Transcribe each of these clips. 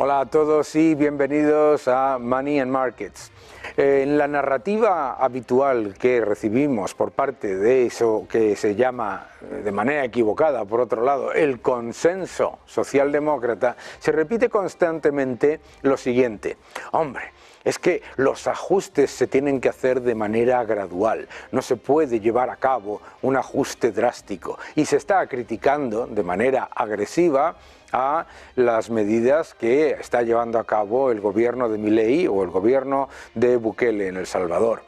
Hola a todos y bienvenidos a Money and Markets. En la narrativa habitual que recibimos por parte de eso que se llama, de manera equivocada, por otro lado, el consenso socialdemócrata, se repite constantemente lo siguiente: hombre, es que los ajustes se tienen que hacer de manera gradual, no se puede llevar a cabo un ajuste drástico, y se está criticando de manera agresiva a las medidas que está llevando a cabo el gobierno de Milei o el gobierno de Bukele en El Salvador.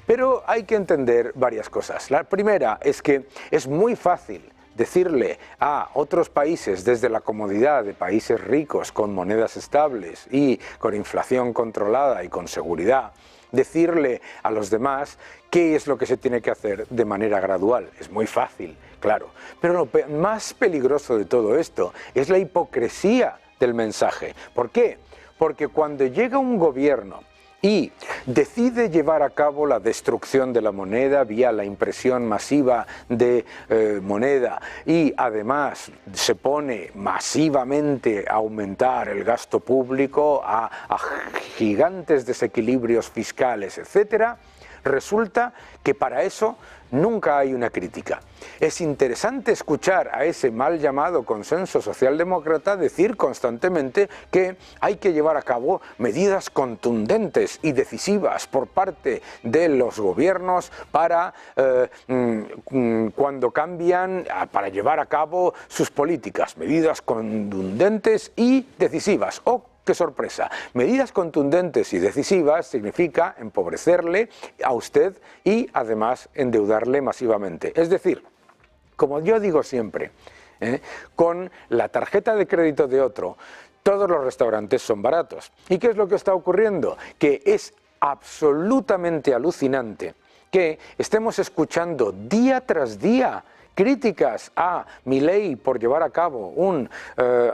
Pero hay que entender varias cosas. La primera es que es muy fácil decirle a otros países desde la comodidad de países ricos con monedas estables y con inflación controlada y con seguridad, decirle a los demás qué es lo que se tiene que hacer de manera gradual. Es muy fácil, claro. Pero lo más peligroso de todo esto es la hipocresía del mensaje. ¿Por qué? Porque cuando llega un gobierno y decide llevar a cabo la destrucción de la moneda vía la impresión masiva de moneda y además se pone masivamente a aumentar el gasto público, a gigantes desequilibrios fiscales, etcétera, resulta que para eso nunca hay una crítica. Es interesante escuchar a ese mal llamado consenso socialdemócrata decir constantemente que hay que llevar a cabo medidas contundentes y decisivas por parte de los gobiernos para cuando cambian, para llevar a cabo sus políticas, medidas contundentes y decisivas. ¡Qué sorpresa! Medidas contundentes y decisivas significa empobrecerle a usted y además endeudarle masivamente. Es decir, como yo digo siempre, con la tarjeta de crédito de otro, todos los restaurantes son baratos. ¿Y qué es lo que está ocurriendo? Que es absolutamente alucinante que estemos escuchando día tras día críticas a Milei por llevar a cabo un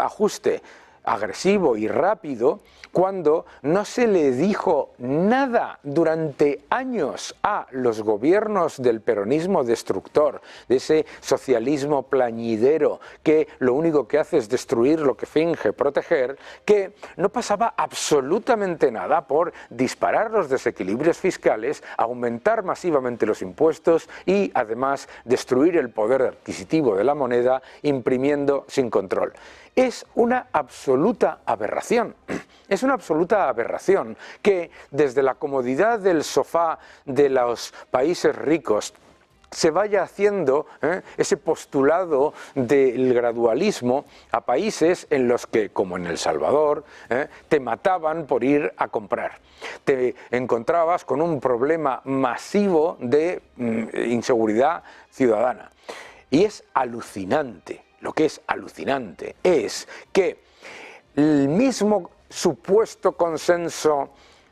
ajuste agresivo y rápido, cuando no se le dijo nada durante años a los gobiernos del peronismo destructor, de ese socialismo plañidero que lo único que hace es destruir lo que finge proteger, que no pasaba absolutamente nada por disparar los desequilibrios fiscales, aumentar masivamente los impuestos y además destruir el poder adquisitivo de la moneda imprimiendo sin control. Es una absoluta aberración. Es una absoluta aberración que desde la comodidad del sofá de los países ricos se vaya haciendo ese postulado del gradualismo a países en los que, como en El Salvador, te mataban por ir a comprar. Te encontrabas con un problema masivo de inseguridad ciudadana. Y es alucinante. Lo que es alucinante es que el mismo supuesto consenso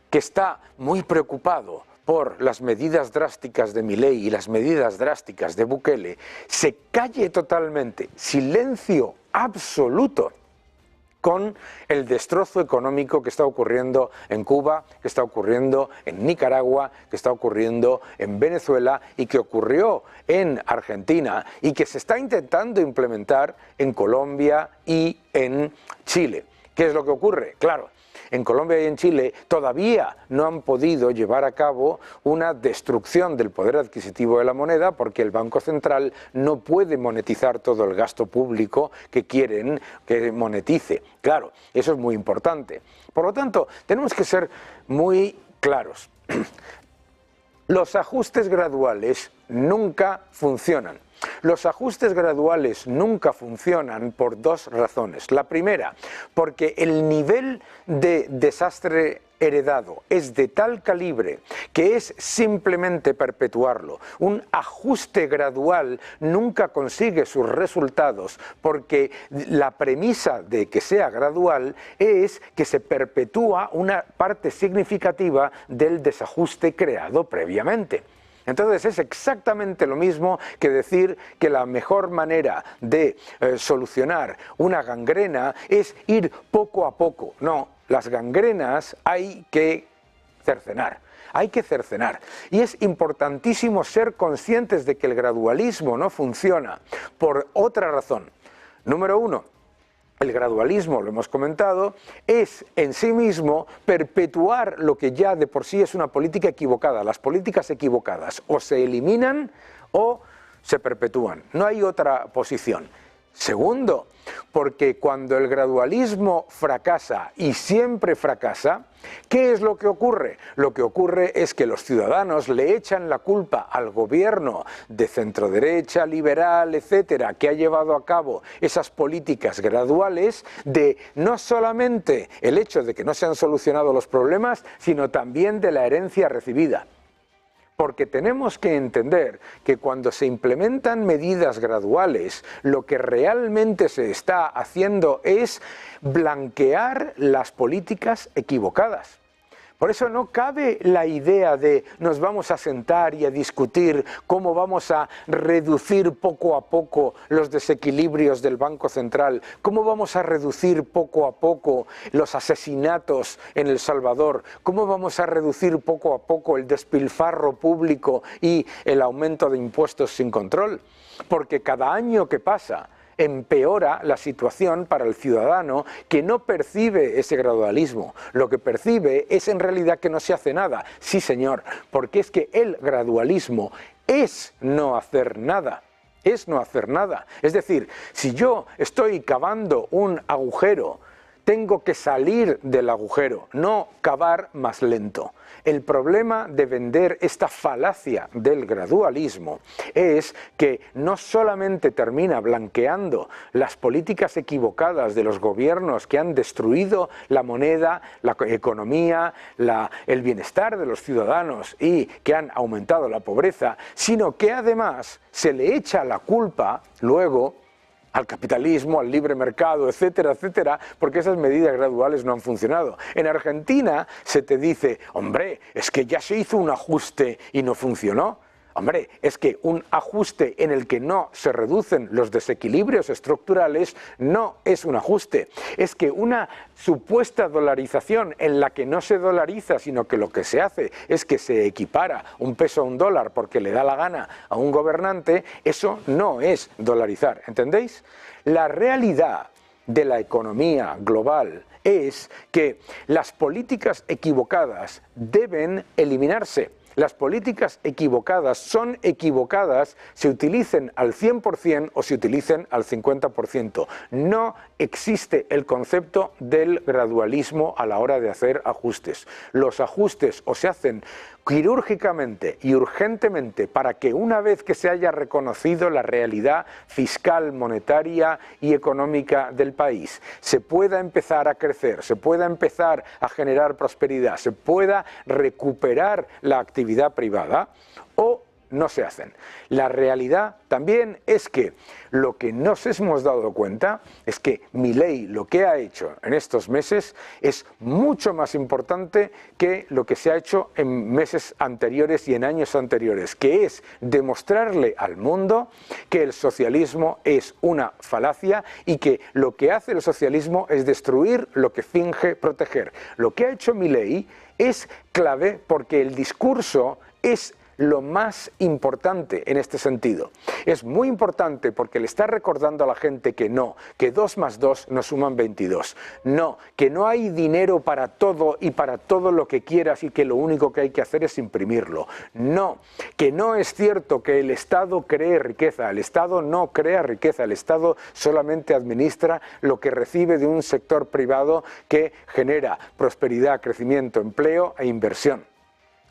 que está muy preocupado por las medidas drásticas de Milei y las medidas drásticas de Bukele se calle totalmente, silencio absoluto, con el destrozo económico que está ocurriendo en Cuba, que está ocurriendo en Nicaragua, que está ocurriendo en Venezuela y que ocurrió en Argentina y que se está intentando implementar en Colombia y en Chile. ¿Qué es lo que ocurre? Claro, en Colombia y en Chile todavía no han podido llevar a cabo una destrucción del poder adquisitivo de la moneda porque el Banco Central no puede monetizar todo el gasto público que quieren que monetice. Claro, eso es muy importante. Por lo tanto, tenemos que ser muy claros. Los ajustes graduales nunca funcionan. Los ajustes graduales nunca funcionan por dos razones. La primera, porque el nivel de desastre heredado es de tal calibre que es simplemente perpetuarlo. Un ajuste gradual nunca consigue sus resultados porque la premisa de que sea gradual es que se perpetúa una parte significativa del desajuste creado previamente. Entonces es exactamente lo mismo que decir que la mejor manera de solucionar una gangrena es ir poco a poco. No, las gangrenas hay que cercenar. Hay que cercenar. Y es importantísimo ser conscientes de que el gradualismo no funciona por otra razón. Número uno, El gradualismo, lo hemos comentado, es en sí mismo perpetuar lo que ya de por sí es una política equivocada. Las políticas equivocadas o se eliminan o se perpetúan. No hay otra posición. Segundo, porque cuando el gradualismo fracasa y siempre fracasa, ¿qué es lo que ocurre? Lo que ocurre es que los ciudadanos le echan la culpa al gobierno de centroderecha, liberal, etcétera, que ha llevado a cabo esas políticas graduales de no solamente el hecho de que no se han solucionado los problemas, sino también de la herencia recibida. Porque tenemos que entender que cuando se implementan medidas graduales, lo que realmente se está haciendo es blanquear las políticas equivocadas. Por eso no cabe la idea de nos vamos a sentar y a discutir cómo vamos a reducir poco a poco los desequilibrios del Banco Central, cómo vamos a reducir poco a poco los asesinatos en El Salvador, cómo vamos a reducir poco a poco el despilfarro público y el aumento de impuestos sin control. Porque cada año que pasa empeora la situación para el ciudadano que no percibe ese gradualismo. Lo que percibe es en realidad que no se hace nada. Sí, señor, porque es que el gradualismo es no hacer nada. Es no hacer nada. Es decir, si yo estoy cavando un agujero, tengo que salir del agujero, no cavar más lento. El problema de vender esta falacia del gradualismo es que no solamente termina blanqueando las políticas equivocadas de los gobiernos que han destruido la moneda, la economía, el bienestar de los ciudadanos y que han aumentado la pobreza, sino que además se le echa la culpa luego al capitalismo, al libre mercado, etcétera, etcétera, porque esas medidas graduales no han funcionado. En Argentina se te dice, hombre, es que ya se hizo un ajuste y no funcionó. Hombre, es que un ajuste en el que no se reducen los desequilibrios estructurales no es un ajuste. Es que una supuesta dolarización en la que no se dolariza, sino que lo que se hace es que se equipara un peso a un dólar porque le da la gana a un gobernante, eso no es dolarizar, ¿entendéis? La realidad de la economía global es que las políticas equivocadas deben eliminarse. Las políticas equivocadas son equivocadas, se utilicen al 100% o se utilicen al 50%. No existe el concepto del gradualismo a la hora de hacer ajustes. Los ajustes o se hacen quirúrgicamente y urgentemente para que una vez que se haya reconocido la realidad fiscal, monetaria y económica del país, se pueda empezar a crecer, se pueda empezar a generar prosperidad, se pueda recuperar la actividad privada, o no se hacen. La realidad también es que lo que nos hemos dado cuenta es que Milei lo que ha hecho en estos meses es mucho más importante que lo que se ha hecho en meses anteriores y en años anteriores, que es demostrarle al mundo que el socialismo es una falacia y que lo que hace el socialismo es destruir lo que finge proteger. Lo que ha hecho Milei es clave porque el discurso es lo más importante en este sentido. Es muy importante porque le está recordando a la gente que no, que 2 más 2 no suman 22. No, que no hay dinero para todo y para todo lo que quieras y que lo único que hay que hacer es imprimirlo. No, que no es cierto que el Estado cree riqueza. El Estado no crea riqueza. El Estado solamente administra lo que recibe de un sector privado que genera prosperidad, crecimiento, empleo e inversión.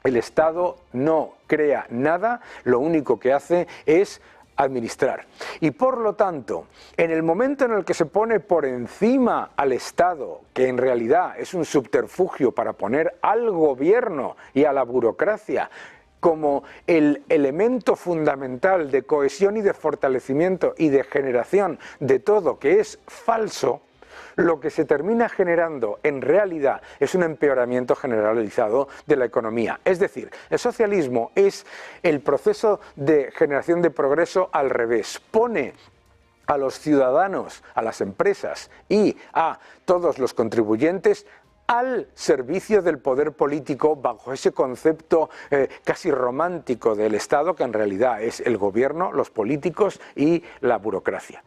El Estado no crea nada, lo único que hace es administrar. Y por lo tanto, en el momento en el que se pone por encima al Estado, que en realidad es un subterfugio para poner al gobierno y a la burocracia como el elemento fundamental de cohesión y de fortalecimiento y de generación de todo que es falso, lo que se termina generando en realidad es un empeoramiento generalizado de la economía. Es decir, el socialismo es el proceso de generación de progreso al revés. Pone a los ciudadanos, a las empresas y a todos los contribuyentes al servicio del poder político bajo ese concepto casi romántico del Estado que en realidad es el gobierno, los políticos y la burocracia.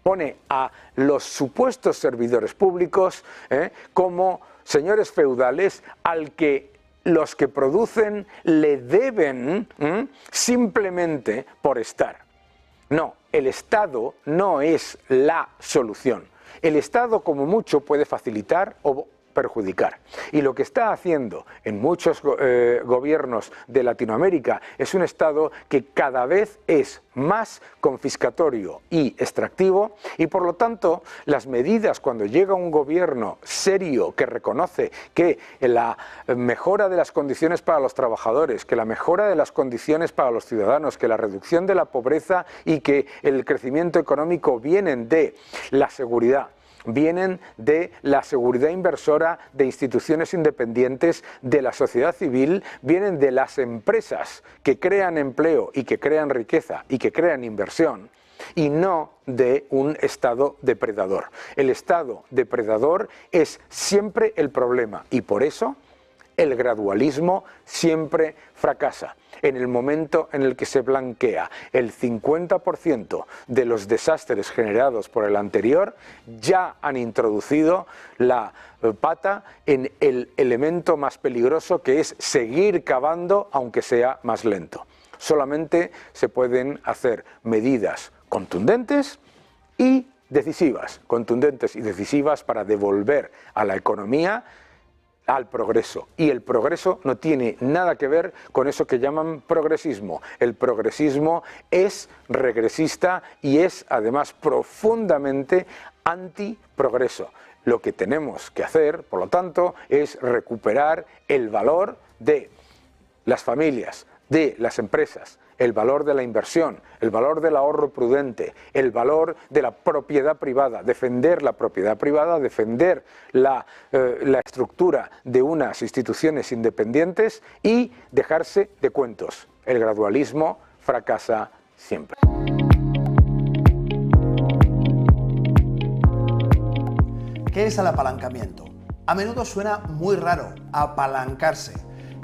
pone a los supuestos servidores públicos como señores feudales al que los que producen le deben simplemente por estar. No, el Estado no es la solución. El Estado, como mucho, puede facilitar o perjudicar. Y lo que está haciendo en muchos gobiernos de Latinoamérica es un Estado que cada vez es más confiscatorio y extractivo, y por lo tanto las medidas, cuando llega un gobierno serio que reconoce que la mejora de las condiciones para los trabajadores, que la mejora de las condiciones para los ciudadanos, que la reducción de la pobreza y que el crecimiento económico vienen de la seguridad, vienen de la seguridad inversora, de instituciones independientes, de la sociedad civil, vienen de las empresas que crean empleo y que crean riqueza y que crean inversión, y no de un Estado depredador. El Estado depredador es siempre el problema, y por eso el gradualismo siempre fracasa. En el momento en el que se blanquea el 50% de los desastres generados por el anterior, ya han introducido la pata en el elemento más peligroso, que es seguir cavando aunque sea más lento. Solamente se pueden hacer medidas contundentes y decisivas, para devolver a la economía al progreso. Y el progreso no tiene nada que ver con eso que llaman progresismo. El progresismo es regresista y es además profundamente antiprogreso. Lo que tenemos que hacer, por lo tanto, es recuperar el valor de las familias, de las empresas, el valor de la inversión, el valor del ahorro prudente, el valor de la propiedad privada, defender la propiedad privada, defender la estructura de unas instituciones independientes y dejarse de cuentos. El gradualismo fracasa siempre. ¿Qué es el apalancamiento? A menudo suena muy raro, apalancarse,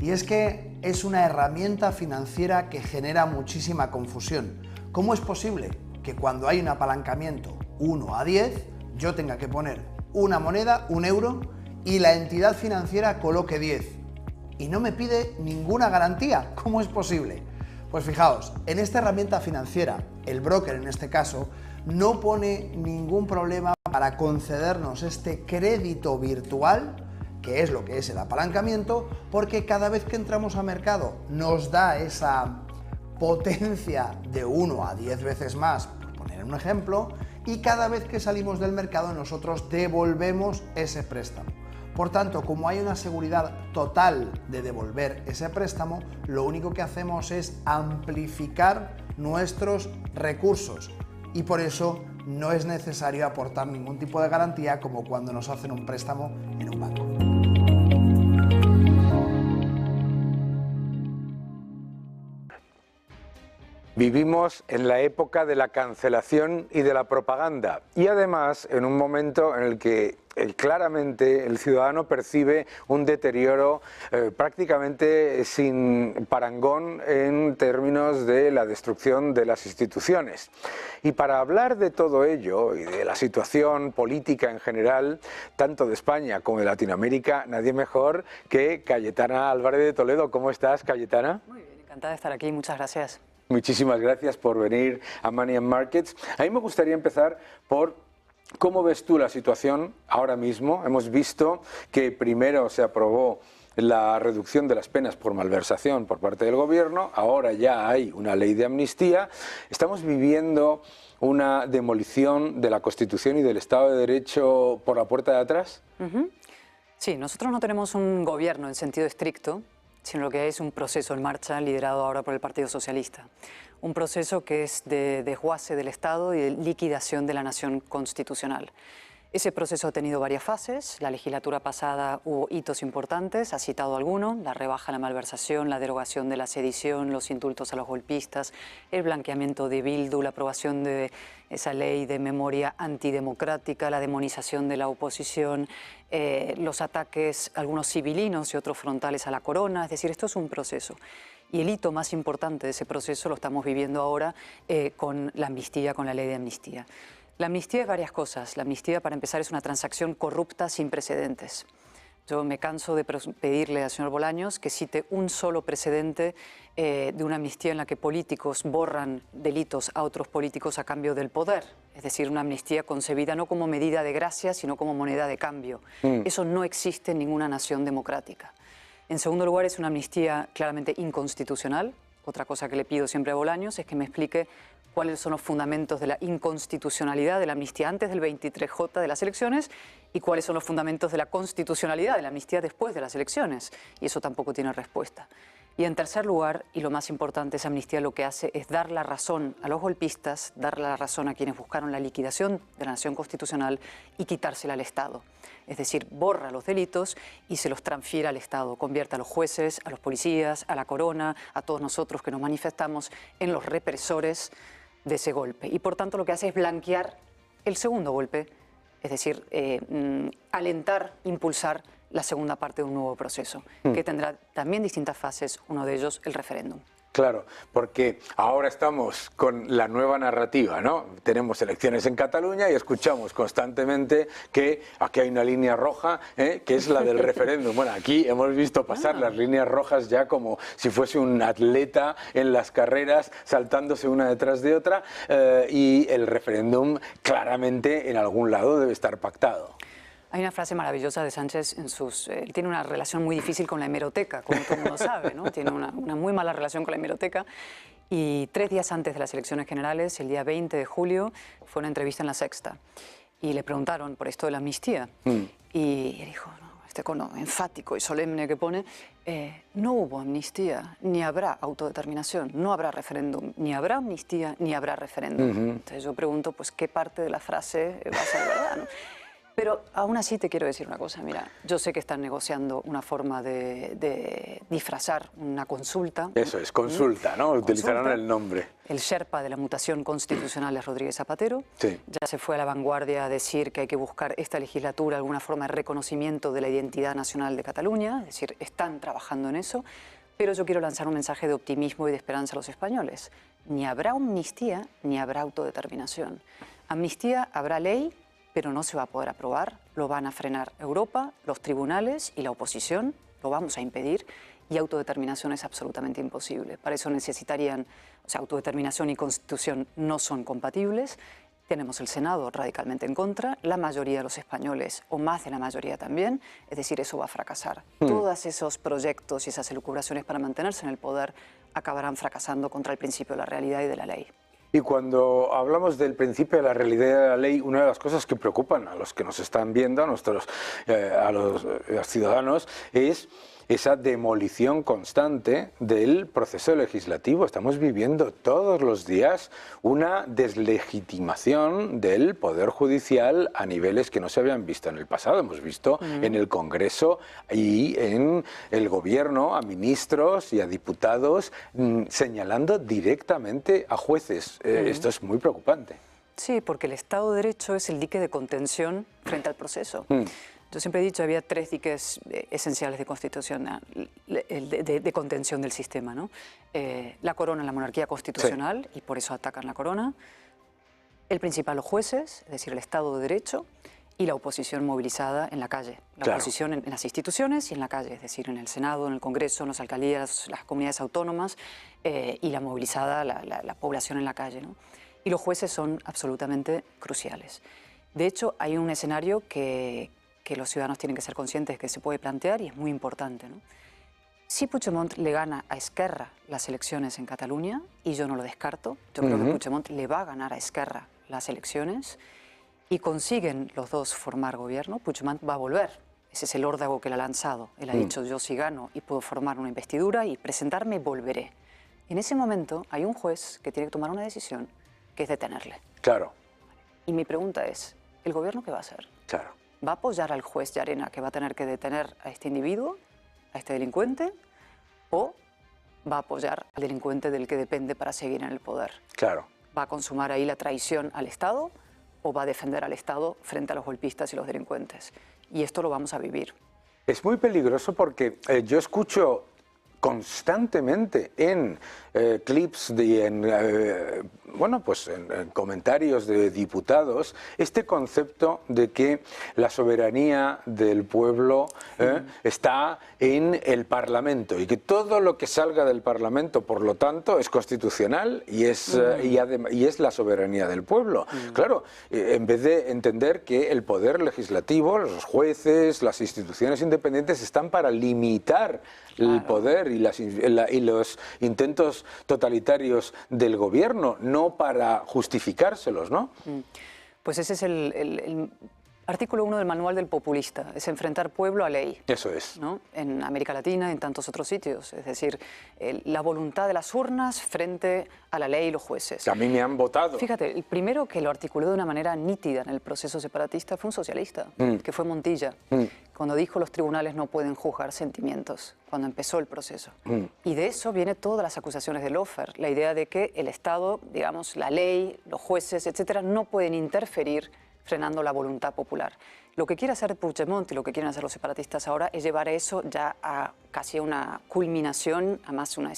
y es que es una herramienta financiera que genera muchísima confusión. ¿Cómo es posible que cuando hay un apalancamiento 1 a 10, yo tenga que poner una moneda, un euro, y la entidad financiera coloque 10? Y no me pide ninguna garantía. ¿Cómo es posible? Pues fijaos, en esta herramienta financiera, el broker en este caso, no pone ningún problema para concedernos este crédito virtual, que es lo que es el apalancamiento, porque cada vez que entramos a mercado nos da esa potencia de 1 a 10 veces más, por poner un ejemplo, y cada vez que salimos del mercado nosotros devolvemos ese préstamo. Por tanto, como hay una seguridad total de devolver ese préstamo, lo único que hacemos es amplificar nuestros recursos, y por eso no es necesario aportar ningún tipo de garantía como cuando nos hacen un préstamo en un banco. Vivimos en la época de la cancelación y de la propaganda, y además en un momento en el que claramente el ciudadano percibe un deterioro prácticamente sin parangón en términos de la destrucción de las instituciones. Y para hablar de todo ello y de la situación política en general, tanto de España como de Latinoamérica, nadie mejor que Cayetana Álvarez de Toledo. ¿Cómo estás, Cayetana? Muy bien, encantada de estar aquí, muchas gracias. Muchísimas gracias por venir a Money and Markets. A mí me gustaría empezar por cómo ves tú la situación ahora mismo. Hemos visto que primero se aprobó la reducción de las penas por malversación por parte del gobierno, ahora ya hay una ley de amnistía. Estamos viviendo una demolición de la Constitución y del Estado de Derecho por la puerta de atrás. Sí, nosotros no tenemos un gobierno en sentido estricto, sino lo que es un proceso en marcha liderado ahora por el Partido Socialista. Un proceso que es de desguace del Estado y de liquidación de la nación constitucional. Ese proceso ha tenido varias fases. La legislatura pasada hubo hitos importantes, ha citado alguno: la rebaja a la malversación, la derogación de la sedición, los indultos a los golpistas, el blanqueamiento de Bildu, la aprobación de esa ley de memoria antidemocrática, la demonización de la oposición, los ataques, algunos civilinos y otros frontales a la corona. Es decir, esto es un proceso. Y el hito más importante de ese proceso lo estamos viviendo ahora con la amnistía, con la ley de amnistía. La amnistía es varias cosas. La amnistía, para empezar, es una transacción corrupta sin precedentes. Yo me canso de pedirle al señor Bolaños que cite un solo precedente de una amnistía en la que políticos borran delitos a otros políticos a cambio del poder. Es decir, una amnistía concebida no como medida de gracia, sino como moneda de cambio. Eso no existe en ninguna nación democrática. En segundo lugar, es una amnistía claramente inconstitucional. Otra cosa que le pido siempre a Bolaños es que me explique cuáles son los fundamentos de la inconstitucionalidad de la amnistía antes del 23J de las elecciones y cuáles son los fundamentos de la constitucionalidad de la amnistía después de las elecciones. Y eso tampoco tiene respuesta. Y en tercer lugar, y lo más importante, esa amnistía lo que hace es dar la razón a los golpistas, dar la razón a quienes buscaron la liquidación de la nación constitucional y quitársela al Estado. Es decir, borra los delitos y se los transfiere al Estado, convierte a los jueces, a los policías, a la corona, a todos nosotros que nos manifestamos en los represores de ese golpe. Y por tanto lo que hace es blanquear el segundo golpe, es decir, alentar, impulsar la segunda parte de un nuevo proceso, que tendrá también distintas fases, uno de ellos el referéndum. Claro, porque ahora estamos con la nueva narrativa, ¿no? Tenemos elecciones en Cataluña y escuchamos constantemente que aquí hay una línea roja, que es la del referéndum. Bueno, aquí hemos visto pasar las líneas rojas ya como si fuese un atleta en las carreras, saltándose una detrás de otra, y el referéndum claramente en algún lado debe estar pactado. Hay una frase maravillosa de Sánchez en él tiene una relación muy difícil con la hemeroteca, como todo el mundo sabe, ¿no? Tiene una muy mala relación con la hemeroteca. Y 3 días antes de las elecciones generales, el día 20 de julio, fue una entrevista en La Sexta. Y le preguntaron por esto de la amnistía. Y él dijo, no, este cono enfático y solemne que pone, no hubo amnistía, ni habrá autodeterminación, no habrá referéndum, ni habrá amnistía, ni habrá referéndum. Entonces yo pregunto, pues, ¿qué parte de la frase va a ser verdad, ¿no? Pero aún así te quiero decir una cosa, mira, yo sé que están negociando una forma de disfrazar una consulta. Eso es, consulta, ¿no? Utilizarán el nombre. El Sherpa de la mutación constitucional es Rodríguez Zapatero. Sí. Ya se fue a la vanguardia a decir que hay que buscar esta legislatura alguna forma de reconocimiento de la identidad nacional de Cataluña, es decir, están trabajando en eso. Pero yo quiero lanzar un mensaje de optimismo y de esperanza a los españoles. Ni habrá amnistía, ni habrá autodeterminación. Amnistía, habrá ley, pero no se va a poder aprobar, lo van a frenar Europa, los tribunales y la oposición, lo vamos a impedir, y autodeterminación es absolutamente imposible. Para eso necesitarían, o sea, autodeterminación y constitución no son compatibles, tenemos el Senado radicalmente en contra, la mayoría de los españoles, o más de la mayoría también, es decir, eso va a fracasar. Todos esos proyectos y esas elucubraciones para mantenerse en el poder acabarán fracasando contra el principio de la realidad y de la ley. Y cuando hablamos del principio de la realidad de la ley, una de las cosas que preocupan a los que nos están viendo, a los ciudadanos, es esa demolición constante del proceso legislativo. Estamos viviendo todos los días una deslegitimación del Poder Judicial a niveles que no se habían visto en el pasado. Hemos visto en el Congreso y en el Gobierno a ministros y a diputados señalando directamente a jueces. Esto es muy preocupante. Sí, porque el Estado de Derecho es el dique de contención frente al proceso. Yo siempre he dicho que había 3 diques esenciales de contención del sistema, ¿no? La corona, la monarquía constitucional, y por eso atacan la corona. El principal, los jueces, es decir, el Estado de Derecho, y la oposición movilizada en la calle. La oposición en las instituciones y en la calle, es decir, en el Senado, en el Congreso, en las alcaldías, las comunidades autónomas, y la movilizada, la población en la calle, ¿no? Y los jueces son absolutamente cruciales. De hecho, hay un escenario que los ciudadanos tienen que ser conscientes que se puede plantear y es muy importante, ¿no? Si Puigdemont le gana a Esquerra las elecciones en Cataluña, y yo no lo descarto, yo creo que Puigdemont le va a ganar a Esquerra las elecciones y consiguen los dos formar gobierno, Puigdemont va a volver. Ese es el órdago que le ha lanzado. Él ha dicho, yo si gano y puedo formar una investidura y presentarme, volveré. En ese momento hay un juez que tiene que tomar una decisión, que es detenerle. Claro. Y mi pregunta es, ¿el gobierno qué va a hacer? Claro. ¿Va a apoyar al juez Llarena que va a tener que detener a este individuo, a este delincuente, o va a apoyar al delincuente del que depende para seguir en el poder? Claro. ¿Va a consumar ahí la traición al Estado o va a defender al Estado frente a los golpistas y los delincuentes? Y esto lo vamos a vivir. Es muy peligroso porque yo escucho constantemente en clips y en comentarios de diputados este concepto de que la soberanía del pueblo está en el Parlamento y que todo lo que salga del Parlamento, por lo tanto, es constitucional y es la soberanía del pueblo. Claro, en vez de entender que el poder legislativo, los jueces, las instituciones independientes están para limitar el poder y los intentos totalitarios del gobierno, no para justificárselos, ¿no? Pues ese es el artículo 1 del manual del populista, es enfrentar pueblo a ley. Eso es. ¿No? En América Latina y en tantos otros sitios, es decir, la voluntad de las urnas frente a la ley y los jueces. A mí me han votado. Fíjate, el primero que lo articuló de una manera nítida en el proceso separatista fue un socialista, que fue Montilla, cuando dijo los tribunales no pueden juzgar sentimientos, cuando empezó el proceso. Y de eso viene todas las acusaciones de Loeffler, la idea de que el Estado, digamos, la ley, los jueces, etcétera, no pueden interferir frenando la voluntad popular. Lo que quiere hacer Puigdemont y lo que quieren hacer los separatistas ahora es llevar eso ya a casi una culminación, además una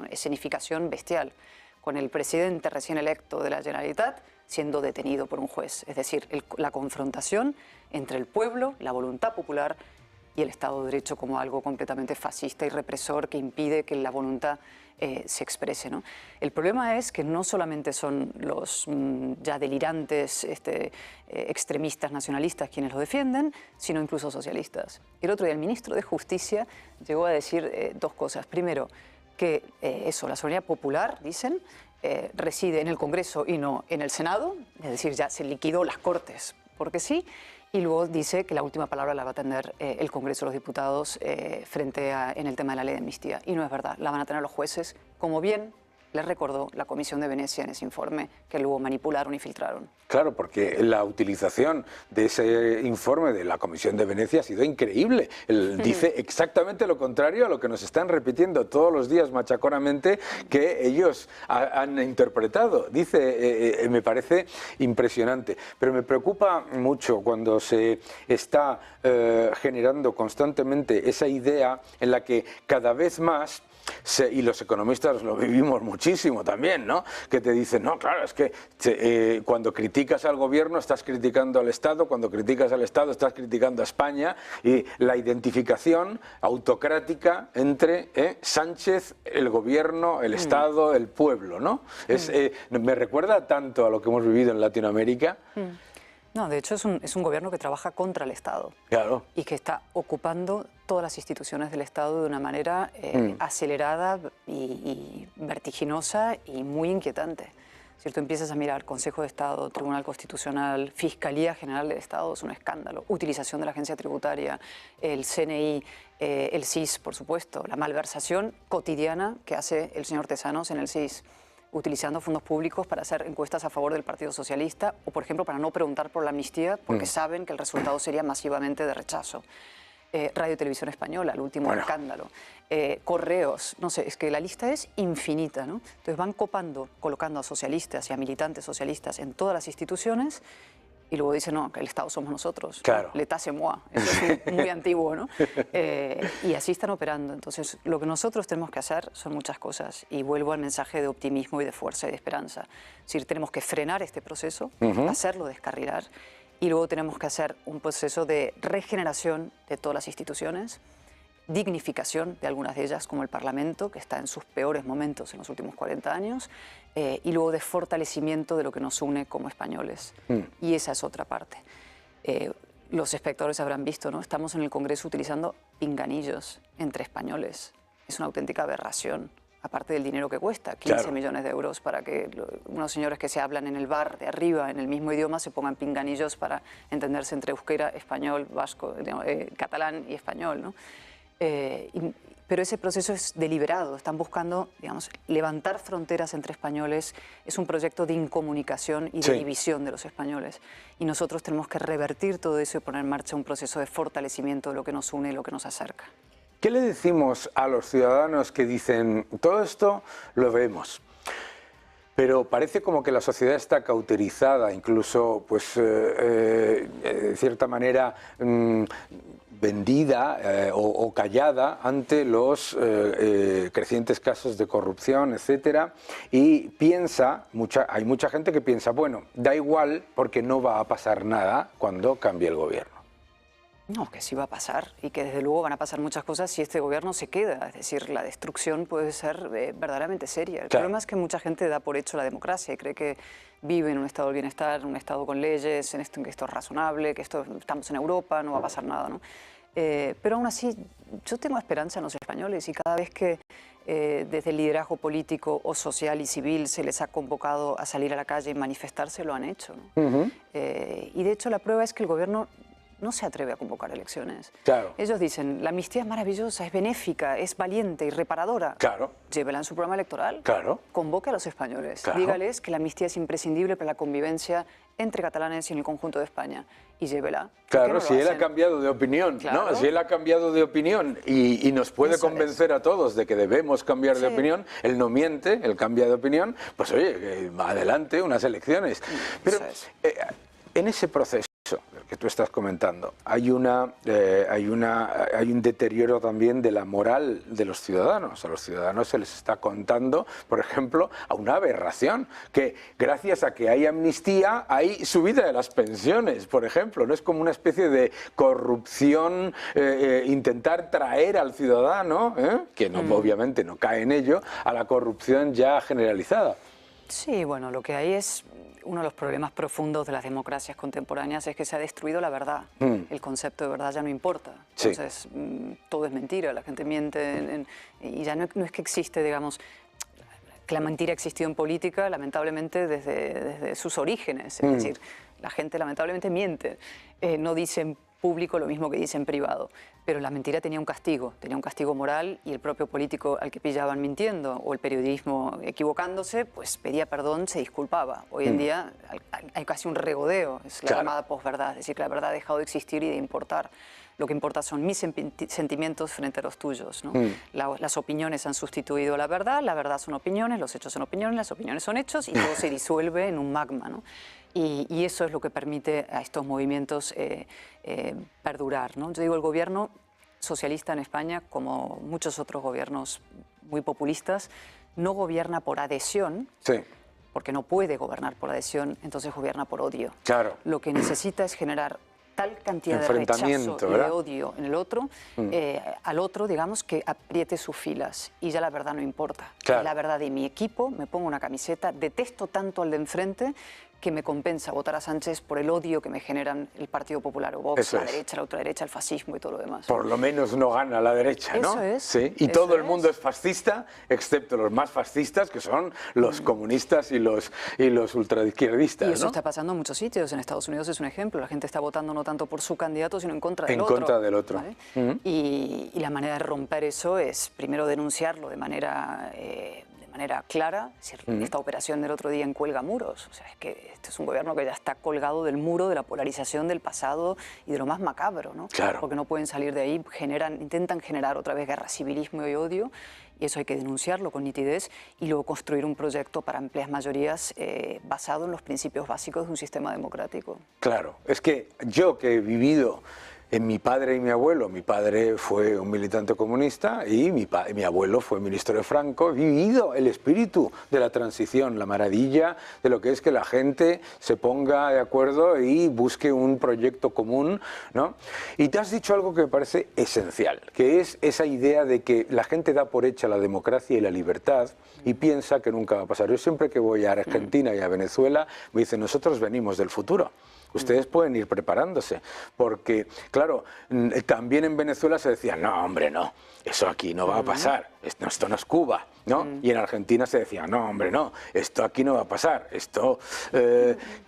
escenificación bestial, con el presidente recién electo de la Generalitat siendo detenido por un juez. Es decir, la confrontación entre el pueblo, la voluntad popular y el Estado de Derecho como algo completamente fascista y represor que impide que la voluntad se exprese, ¿no? El problema es que no solamente son los ya delirantes extremistas nacionalistas quienes lo defienden, sino incluso socialistas. El otro día el ministro de Justicia llegó a decir dos cosas. Primero, que la soberanía popular, dicen, reside en el Congreso y no en el Senado, es decir, ya se liquidó las Cortes, porque sí. Y luego dice que la última palabra la va a tener el Congreso de los Diputados en el tema de la ley de amnistía. Y no es verdad, la van a tener los jueces, como bien les recordó la Comisión de Venecia en ese informe que luego manipularon y filtraron. Claro, porque la utilización de ese informe de la Comisión de Venecia ha sido increíble. Dice exactamente lo contrario a lo que nos están repitiendo todos los días machaconamente que ellos han interpretado. Dice, me parece impresionante. Pero me preocupa mucho cuando se está generando constantemente esa idea en la que cada vez más y los economistas lo vivimos muchísimo también, ¿no? Que te dicen, no, claro, es que cuando criticas al gobierno estás criticando al Estado, cuando criticas al Estado estás criticando a España, y la identificación autocrática entre Sánchez, el gobierno, el Estado, el pueblo, ¿no? Me recuerda tanto a lo que hemos vivido en Latinoamérica. No, de hecho es un gobierno que trabaja contra el Estado. Claro. Y que está ocupando todas las instituciones del Estado de una manera acelerada y vertiginosa y muy inquietante. Si tú empiezas a mirar Consejo de Estado, Tribunal Constitucional, Fiscalía General del Estado, es un escándalo. Utilización de la agencia tributaria, el CNI, el SIS, por supuesto, la malversación cotidiana que hace el señor Tezanos en el SIS, utilizando fondos públicos para hacer encuestas a favor del Partido Socialista o, por ejemplo, para no preguntar por la amnistía porque saben que el resultado sería masivamente de rechazo. Radio y Televisión Española, el último escándalo. Correos, no sé, es que la lista es infinita, ¿no? Entonces van colocando a socialistas y a militantes socialistas en todas las instituciones y luego dicen, no, que el Estado somos nosotros. Claro. L'état c'est moi. Eso es muy antiguo, ¿no? Y así están operando. Entonces, lo que nosotros tenemos que hacer son muchas cosas. Y vuelvo al mensaje de optimismo y de fuerza y de esperanza. Es decir, tenemos que frenar este proceso, hacerlo descarrilar, y luego tenemos que hacer un proceso de regeneración de todas las instituciones, dignificación de algunas de ellas, como el Parlamento, que está en sus peores momentos en los últimos 40 años, y luego de fortalecimiento de lo que nos une como españoles. Y esa es otra parte. Los espectadores habrán visto, ¿no? Estamos en el Congreso utilizando pinganillos entre españoles. Es una auténtica aberración, aparte del dinero que cuesta, 15 millones de euros para que unos señores que se hablan en el bar de arriba en el mismo idioma se pongan pinganillos para entenderse entre euskera, español, vasco, catalán y español, ¿no? Pero ese proceso es deliberado, están buscando, digamos, levantar fronteras entre españoles, es un proyecto de incomunicación y de división de los españoles. Y nosotros tenemos que revertir todo eso y poner en marcha un proceso de fortalecimiento de lo que nos une y lo que nos acerca. ¿Qué le decimos a los ciudadanos que dicen, todo esto lo vemos, Pero parece como que la sociedad está cauterizada, incluso, pues, de cierta manera, vendida o callada ante los crecientes casos de corrupción, etcétera, y hay mucha gente que piensa, bueno, da igual porque no va a pasar nada cuando cambie el gobierno. No, que sí va a pasar y que desde luego van a pasar muchas cosas si este gobierno se queda. Es decir, la destrucción puede ser verdaderamente seria. El problema es que mucha gente da por hecho la democracia y cree que vive en un estado del bienestar, un estado con leyes, en que esto es razonable, que estamos en Europa, no va a pasar nada, ¿no? Pero aún así, yo tengo esperanza en los españoles y cada vez que desde el liderazgo político o social y civil se les ha convocado a salir a la calle y manifestarse, lo han hecho, ¿no? Y de hecho la prueba es que el gobierno no se atreve a convocar elecciones. Claro. Ellos dicen, la amnistía es maravillosa, es benéfica, es valiente y reparadora. Claro. Llévela en su programa electoral. Claro. Convoque a los españoles. Claro. Dígales que la amnistía es imprescindible para la convivencia entre catalanes y en el conjunto de España. Y llévela. Claro, si él ha cambiado de opinión, claro. ¿no? Si él ha cambiado de opinión y nos puede convencer a todos de que debemos cambiar de opinión, él no miente, él cambia de opinión, pues oye, adelante, unas elecciones. Pero en ese proceso que tú estás comentando, hay un deterioro también de la moral de los ciudadanos. A los ciudadanos se les está contando, por ejemplo, a una aberración, que gracias a que hay amnistía hay subida de las pensiones, por ejemplo. No es como una especie de corrupción, intentar traer al ciudadano, que no, obviamente no cae en ello, a la corrupción ya generalizada. Sí, bueno, lo que hay es uno de los problemas profundos de las democracias contemporáneas es que se ha destruido la verdad. El concepto de verdad ya no importa. Entonces, todo es mentira, la gente miente y ya no es que existe, digamos, que la mentira ha existido en política, lamentablemente, desde sus orígenes. Es decir, la gente lamentablemente miente, no dice en público lo mismo que dice en privado. Pero la mentira tenía un castigo moral y el propio político al que pillaban mintiendo o el periodismo equivocándose, pues pedía perdón, se disculpaba. Hoy en día hay casi un regodeo, es la llamada posverdad, es decir, que la verdad ha dejado de existir y de importar. Lo que importa son mis sentimientos frente a los tuyos, ¿no? Las opiniones han sustituido la verdad son opiniones, los hechos son opiniones, las opiniones son hechos y todo se disuelve en un magma, ¿no? Y eso es lo que permite a estos movimientos perdurar, ¿no? Yo digo, el gobierno socialista en España, como muchos otros gobiernos muy populistas, no gobierna por adhesión, porque no puede gobernar por adhesión, entonces gobierna por odio. Claro. Lo que necesita es generar tal cantidad de rechazo y de odio en el otro, al otro, digamos, que apriete sus filas y ya la verdad no importa. Es la verdad de mi equipo, me pongo una camiseta, detesto tanto al de enfrente que me compensa votar a Sánchez por el odio que me generan el Partido Popular o Vox, la derecha, la ultraderecha, el fascismo y todo lo demás. Por lo menos no gana la derecha, ¿no? Eso es. Sí. Y todo el mundo es fascista, excepto los más fascistas, que son los comunistas y los ultraizquierdistas. Y eso está pasando en muchos sitios. En Estados Unidos es un ejemplo. La gente está votando no tanto por su candidato, sino en contra del otro. En contra del otro. ¿Vale? Y la manera de romper eso es primero denunciarlo de manera clara. Es decir, esta operación del otro día en cuelga muros. O sea, es que este es un gobierno que ya está colgado del muro de la polarización del pasado y de lo más macabro, ¿no? Claro. Porque no pueden salir de ahí, intentan generar otra vez guerra, civilismo y odio, y eso hay que denunciarlo con nitidez y luego construir un proyecto para amplias mayorías basado en los principios básicos de un sistema democrático. Claro, es que yo que he vivido en mi padre y mi abuelo. Mi padre fue un militante comunista y mi abuelo fue ministro de Franco. He vivido el espíritu de la transición, la maravilla de lo que es que la gente se ponga de acuerdo y busque un proyecto común, ¿no? Y te has dicho algo que me parece esencial, que es esa idea de que la gente da por hecha la democracia y la libertad y piensa que nunca va a pasar. Yo siempre que voy a Argentina y a Venezuela me dicen, nosotros venimos del futuro. Ustedes pueden ir preparándose, porque, claro, también en Venezuela se decía, no, hombre, no, eso aquí no va a pasar, esto no es Cuba, ¿no? Y en Argentina se decía, no, hombre, no, esto aquí no va a pasar, esto...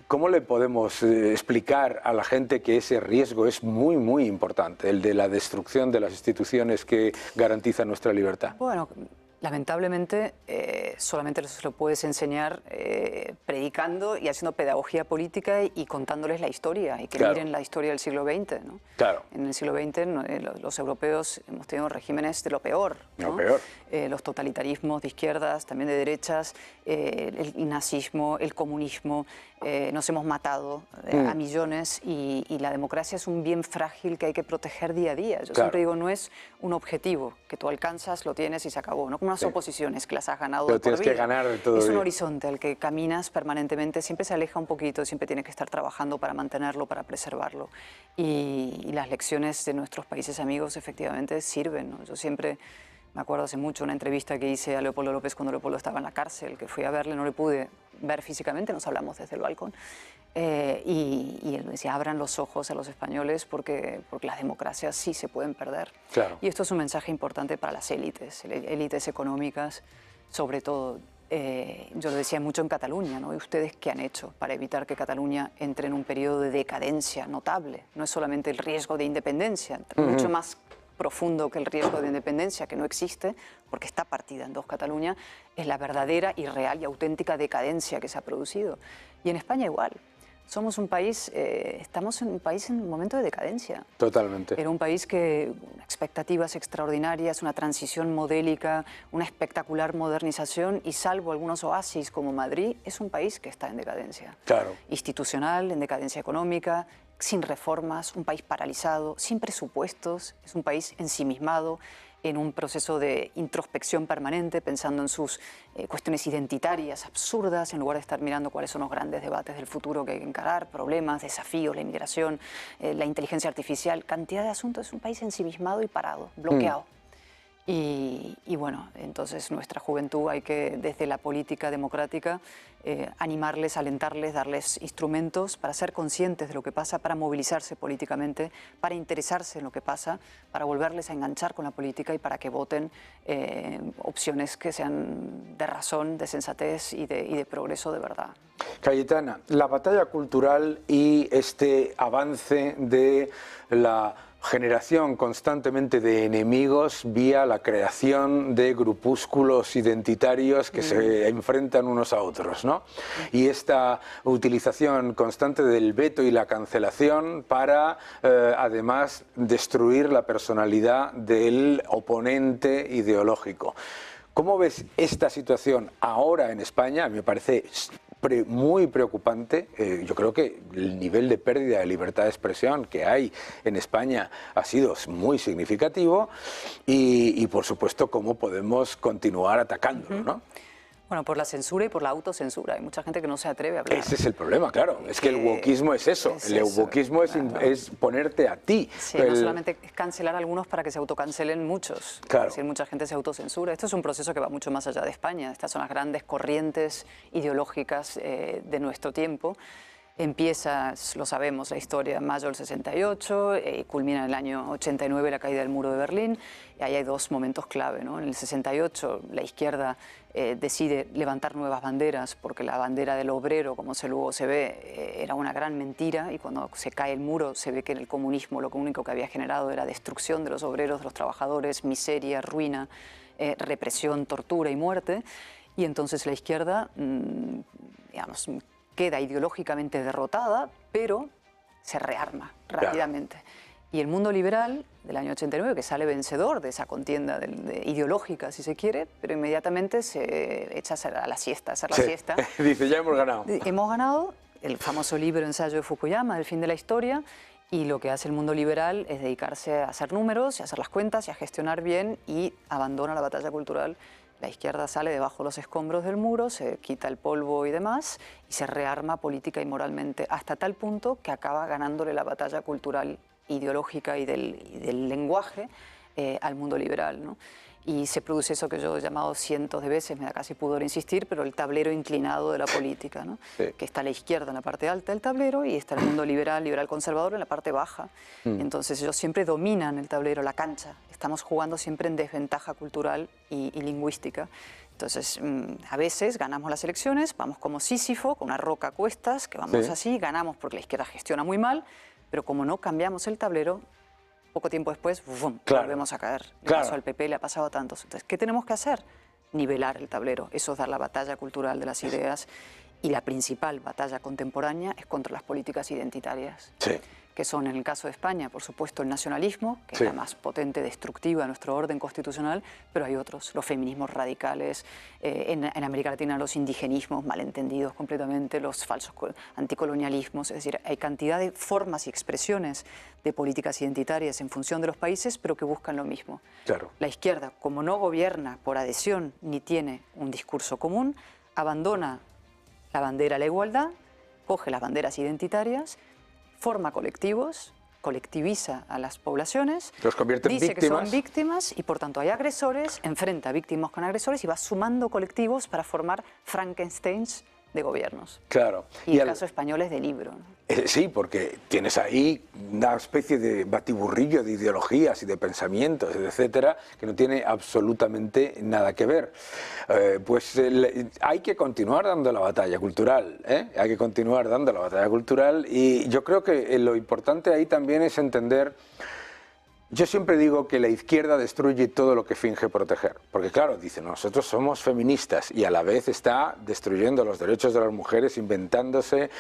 ¿Cómo le podemos explicar a la gente que ese riesgo es muy, muy importante, el de la destrucción de las instituciones que garantizan nuestra libertad? Bueno, Lamentablemente, solamente se lo puedes enseñar predicando y haciendo pedagogía política y contándoles la historia, y que miren la historia del siglo XX, ¿no? Claro. En el siglo XX los europeos hemos tenido regímenes de lo peor, ¿no? Lo peor. Los totalitarismos de izquierdas, también de derechas, el nazismo, el comunismo, nos hemos matado a millones, y la democracia es un bien frágil que hay que proteger día a día. Yo siempre digo, no es un objetivo que tú alcanzas, lo tienes y se acabó, no como unas oposiciones que las has ganado pero por tienes vida. que ganar de todo. Es un horizonte al que caminas permanentemente, siempre se aleja un poquito, siempre tienes que estar trabajando para mantenerlo, para preservarlo. Y las lecciones de nuestros países amigos efectivamente sirven, ¿no? Yo siempre me acuerdo hace mucho una entrevista que hice a Leopoldo López cuando Leopoldo estaba en la cárcel, que fui a verle, no le pude ver físicamente, nos hablamos desde el balcón, y él decía, abran los ojos a los españoles porque las democracias sí se pueden perder. Claro. Y esto es un mensaje importante para las élites económicas, sobre todo. Yo lo decía mucho en Cataluña, ¿no? ¿Y ustedes qué han hecho para evitar que Cataluña entre en un periodo de decadencia notable? No es solamente el riesgo de independencia, mucho más profundo que el riesgo de independencia, que no existe, porque está partida en dos Cataluña, es la verdadera y real y auténtica decadencia que se ha producido. Y en España igual. Somos un país, estamos en un país en un momento de decadencia. Totalmente. Era un país que, expectativas extraordinarias, una transición modélica, una espectacular modernización, y salvo algunos oasis como Madrid, es un país que está en decadencia. Claro. Institucional, en decadencia económica, sin reformas, un país paralizado, sin presupuestos, es un país ensimismado, en un proceso de introspección permanente, pensando en sus cuestiones identitarias absurdas, en lugar de estar mirando cuáles son los grandes debates del futuro que hay que encarar, problemas, desafíos, la inmigración, la inteligencia artificial, cantidad de asuntos. Es un país ensimismado y parado, bloqueado. Y bueno, entonces nuestra juventud hay que, desde la política democrática, animarles, alentarles, darles instrumentos para ser conscientes de lo que pasa, para movilizarse políticamente, para interesarse en lo que pasa, para volverles a enganchar con la política y para que voten opciones que sean de razón, de sensatez y de progreso de verdad. Cayetana, la batalla cultural y este avance de la generación constantemente de enemigos vía la creación de grupúsculos identitarios que se enfrentan unos a otros, ¿no? Y esta utilización constante del veto y la cancelación para, además, destruir la personalidad del oponente ideológico. ¿Cómo ves esta situación ahora en España? A mí me parece muy preocupante. Yo creo que el nivel de pérdida de libertad de expresión que hay en España ha sido muy significativo y por supuesto, cómo podemos continuar atacándolo, ¿no? Bueno, por la censura y por la autocensura. Hay mucha gente que no se atreve a hablar. Ese es el problema, claro. Es que el wokismo es eso. El wokismo es ponerte a ti. Sí, no solamente es cancelar a algunos para que se autocancelen muchos. Claro. Es decir, mucha gente se autocensura. Esto es un proceso que va mucho más allá de España. Estas son las grandes corrientes ideológicas de nuestro tiempo. Empieza, lo sabemos, la historia en mayo del 68, culmina en el año 89 la caída del muro de Berlín, y ahí hay dos momentos clave, ¿no? En el 68 la izquierda decide levantar nuevas banderas, porque la bandera del obrero, como luego se ve, era una gran mentira, y cuando se cae el muro se ve que en el comunismo lo único que había generado era destrucción de los obreros, de los trabajadores, miseria, ruina, represión, tortura y muerte, y entonces la izquierda, digamos, queda ideológicamente derrotada, pero se rearma rápidamente. Claro. Y el mundo liberal del año 89, que sale vencedor de esa contienda ideológica, si se quiere, pero inmediatamente se echa a la siesta, a hacer la siesta. Dice, ya hemos ganado. Hemos ganado, el famoso libro Ensayo de Fukuyama, El fin de la historia, y lo que hace el mundo liberal es dedicarse a hacer números, y a hacer las cuentas, y a gestionar bien, y abandona la batalla cultural. La izquierda sale debajo de los escombros del muro, se quita el polvo y demás, y se rearma política y moralmente, hasta tal punto que acaba ganándole la batalla cultural, ideológica y del lenguaje al mundo liberal, ¿no? Y se produce eso que yo he llamado cientos de veces, me da casi pudor insistir, pero el tablero inclinado de la política, ¿no? Sí. Que está a la izquierda en la parte alta del tablero y está el mundo liberal, liberal conservador en la parte baja. Entonces ellos siempre dominan el tablero, la cancha. Estamos jugando siempre en desventaja cultural y lingüística. Entonces, a veces ganamos las elecciones, vamos como Sísifo, con una roca a cuestas, que vamos así, ganamos porque la izquierda gestiona muy mal, pero como no cambiamos el tablero, poco tiempo después, ¡bum!, volvemos a caer. Le pasó al PP, le ha pasado a tantos. Entonces, ¿qué tenemos que hacer? nivelar el tablero, eso es dar la batalla cultural de las ideas, y la principal batalla contemporánea es contra las políticas identitarias. Sí. Que son, en el caso de España, por supuesto, el nacionalismo, que es la más potente, destructiva de nuestro orden constitucional, pero hay otros, los feminismos radicales, en América Latina los indigenismos malentendidos completamente, los falsos anticolonialismos, es decir, hay cantidad de formas y expresiones de políticas identitarias en función de los países, pero que buscan lo mismo. Claro. La izquierda, como no gobierna por adhesión ni tiene un discurso común, abandona la bandera a la igualdad, coge las banderas identitarias, forma colectivos, colectiviza a las poblaciones, los convierte en dice víctimas. que son víctimas y por tanto hay agresores, enfrenta a víctimas con agresores y va sumando colectivos para formar Frankensteins de gobiernos. Claro. Y el caso español es de libro, ¿no? Sí, porque tienes ahí una especie de batiburrillo de ideologías y de pensamientos, etcétera, que no tiene absolutamente nada que ver. Hay que continuar dando la batalla cultural, ¿eh? Hay que continuar dando la batalla cultural, y yo creo que lo importante ahí también es entender. Yo siempre digo que la izquierda destruye todo lo que finge proteger, porque claro, dicen, nosotros somos feministas, y a la vez está destruyendo los derechos de las mujeres, inventándose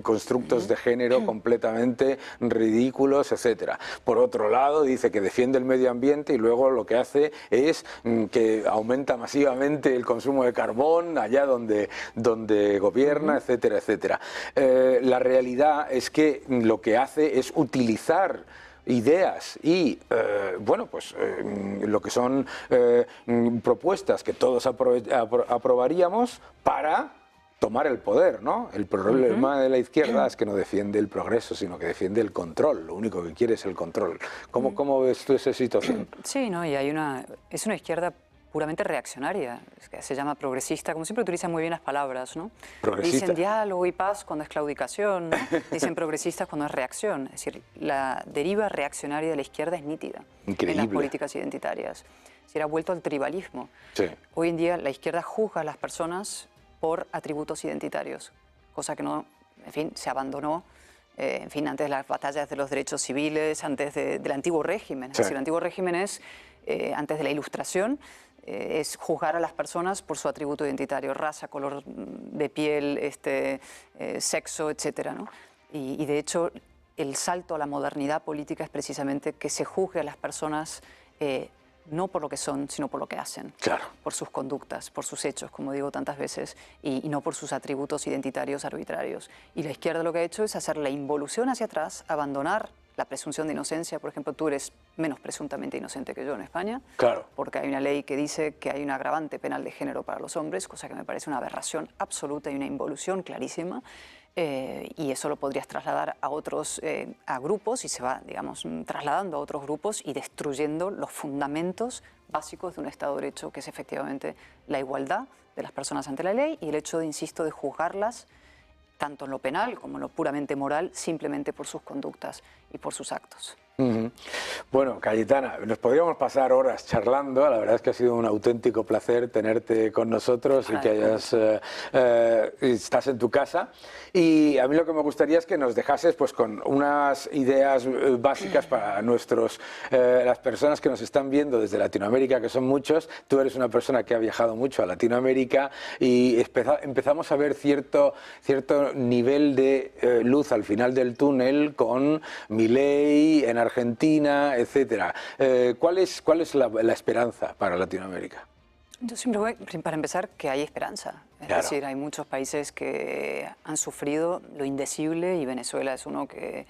constructos de género completamente ridículos, etc. Por otro lado, dice que defiende el medio ambiente y luego lo que hace es que aumenta masivamente el consumo de carbón allá donde gobierna, etcétera, etcétera. La realidad es que lo que hace es utilizar ideas y lo que son propuestas que todos aprobaríamos para tomar el poder, ¿no? El problema de la izquierda es que no defiende el progreso, sino que defiende el control. Lo único que quiere es el control. ¿Cómo ves tú esa situación? Sí, ¿no? Y es una izquierda puramente reaccionaria, se llama progresista, como siempre utilizan muy bien las palabras, ¿no? Progresista. Dicen diálogo y paz cuando es claudicación, ¿no? Dicen progresistas cuando es reacción, es decir, la deriva reaccionaria de la izquierda es nítida. Increíble. En las políticas identitarias. Se ha vuelto al tribalismo. Sí. Hoy en día la izquierda juzga a las personas por atributos identitarios, cosa que no, en fin, se abandonó. Antes de las batallas de los derechos civiles, antes del antiguo régimen. Es decir, el antiguo régimen es, antes de la Ilustración, es juzgar a las personas por su atributo identitario, raza, color de piel, sexo, etc., ¿no? Y de hecho, el salto a la modernidad política es precisamente que se juzgue a las personas no por lo que son, sino por lo que hacen. Claro. Por sus conductas, por sus hechos, como digo tantas veces, y no por sus atributos identitarios arbitrarios. Y la izquierda lo que ha hecho es hacer la involución hacia atrás, abandonar la presunción de inocencia. Por ejemplo, tú eres menos presuntamente inocente que yo en España, claro, porque hay una ley que dice que hay un agravante penal de género para los hombres, cosa que me parece una aberración absoluta y una involución clarísima. Y eso lo podrías trasladar a otros a grupos, y se va, digamos, trasladando a otros grupos y destruyendo los fundamentos básicos de un Estado de Derecho, que es efectivamente la igualdad de las personas ante la ley y el hecho, insisto, de juzgarlas tanto en lo penal como en lo puramente moral, simplemente por sus conductas y por sus actos. Bueno, Cayetana, nos podríamos pasar horas charlando. La verdad es que ha sido un auténtico placer tenerte con nosotros y que estás en tu casa. Y a mí lo que me gustaría es que nos dejases pues con unas ideas básicas para las personas que nos están viendo desde Latinoamérica, que son muchos. Tú eres una persona que ha viajado mucho a Latinoamérica y empezamos a ver cierto nivel de luz al final del túnel con Milei en Argentina, etcétera. ¿Cuál es la esperanza para Latinoamérica? Yo siempre voy, para empezar, que hay esperanza. Es decir, hay muchos países que han sufrido lo indecible y Venezuela es uno que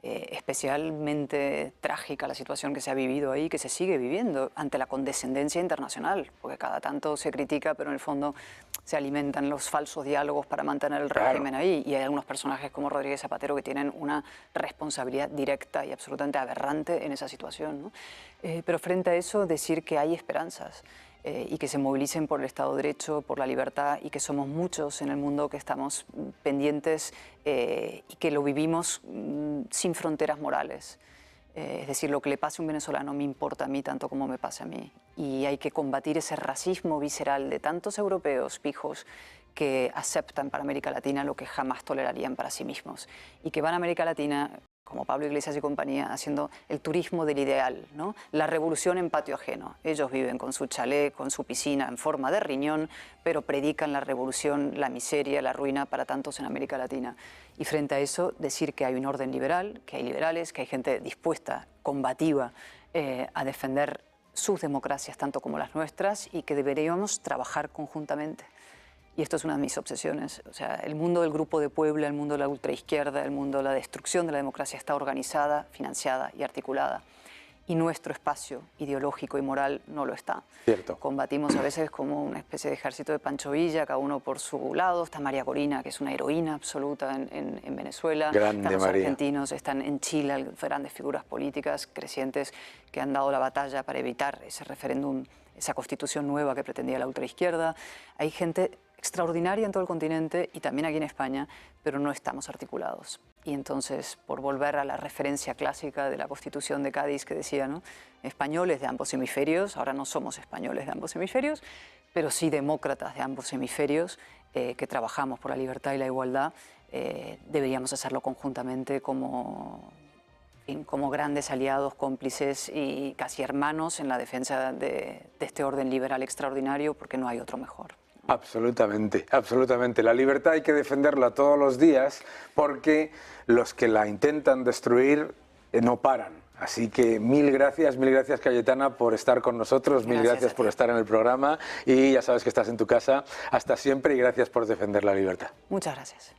especialmente trágica la situación que se ha vivido ahí, que se sigue viviendo ante la condescendencia internacional, porque cada tanto se critica, pero en el fondo se alimentan los falsos diálogos para mantener el régimen ahí, y hay algunos personajes como Rodríguez Zapatero que tienen una responsabilidad directa y absolutamente aberrante en esa situación, ¿no? Pero frente a eso, decir que hay esperanzas y que se movilicen por el Estado de Derecho, por la libertad, y que somos muchos en el mundo que estamos pendientes y que lo vivimos sin fronteras morales. Es decir, lo que le pase a un venezolano me importa a mí tanto como me pase a mí. Y hay que combatir ese racismo visceral de tantos europeos pijos que aceptan para América Latina lo que jamás tolerarían para sí mismos y que van a América Latina como Pablo Iglesias y compañía, haciendo el turismo del ideal, ¿no? La revolución en patio ajeno. Ellos viven con su chalet, con su piscina en forma de riñón, pero predican la revolución, la miseria, la ruina para tantos en América Latina. Y frente a eso, decir que hay un orden liberal, que hay liberales, que hay gente dispuesta, combativa, a defender sus democracias tanto como las nuestras y que deberíamos trabajar conjuntamente. Y esto es una de mis obsesiones. O sea, el mundo del Grupo de Puebla, el mundo de la ultraizquierda, el mundo de la destrucción de la democracia está organizada, financiada y articulada. Y nuestro espacio ideológico y moral no lo está. Cierto. Combatimos a veces como una especie de ejército de Pancho Villa, cada uno por su lado. Está María Corina, que es una heroína absoluta en Venezuela. Grande están los María. argentinos, están en Chile grandes figuras políticas crecientes que han dado la batalla para evitar ese referéndum, esa constitución nueva que pretendía la ultraizquierda. Hay gente extraordinaria en todo el continente y también aquí en España, pero no estamos articulados. Y entonces, por volver a la referencia clásica de la Constitución de Cádiz que decía, ¿no?, españoles de ambos hemisferios, ahora no somos españoles de ambos hemisferios, pero sí demócratas de ambos hemisferios que trabajamos por la libertad y la igualdad, deberíamos hacerlo conjuntamente como grandes aliados, cómplices y casi hermanos en la defensa de este orden liberal extraordinario, porque no hay otro mejor. Absolutamente, absolutamente. La libertad hay que defenderla todos los días porque los que la intentan destruir no paran. Así que mil gracias Cayetana por estar con nosotros, mil gracias por estar en el programa y ya sabes que estás en tu casa. Hasta siempre y gracias por defender la libertad. Muchas gracias.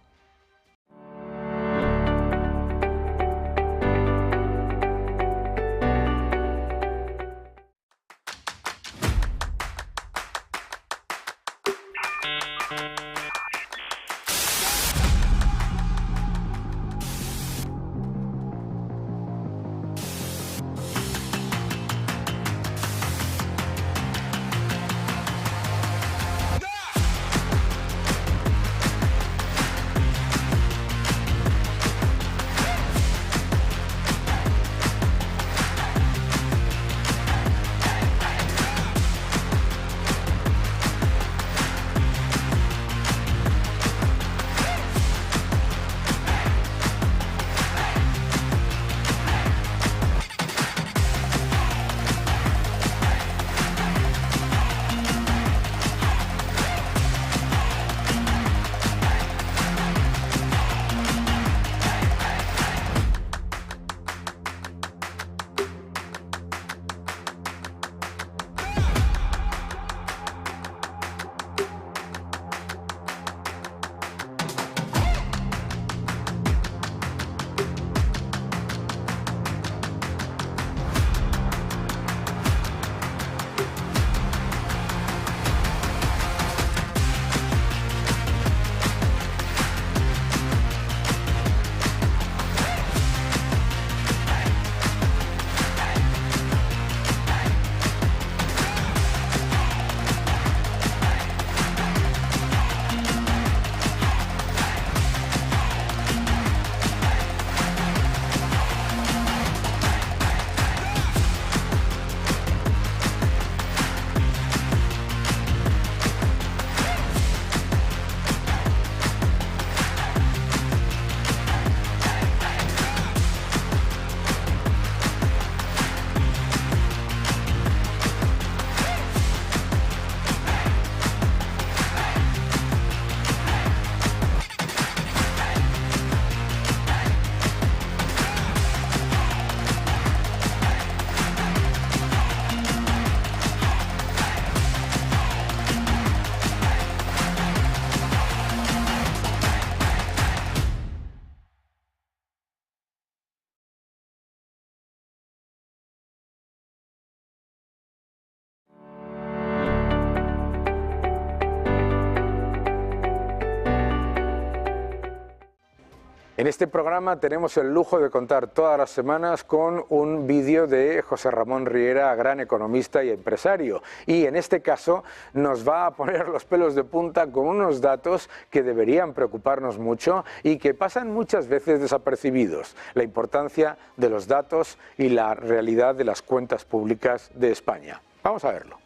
En este programa tenemos el lujo de contar todas las semanas con un vídeo de José Ramón Riera, gran economista y empresario. Y en este caso nos va a poner los pelos de punta con unos datos que deberían preocuparnos mucho y que pasan muchas veces desapercibidos. La importancia de los datos y la realidad de las cuentas públicas de España. Vamos a verlo.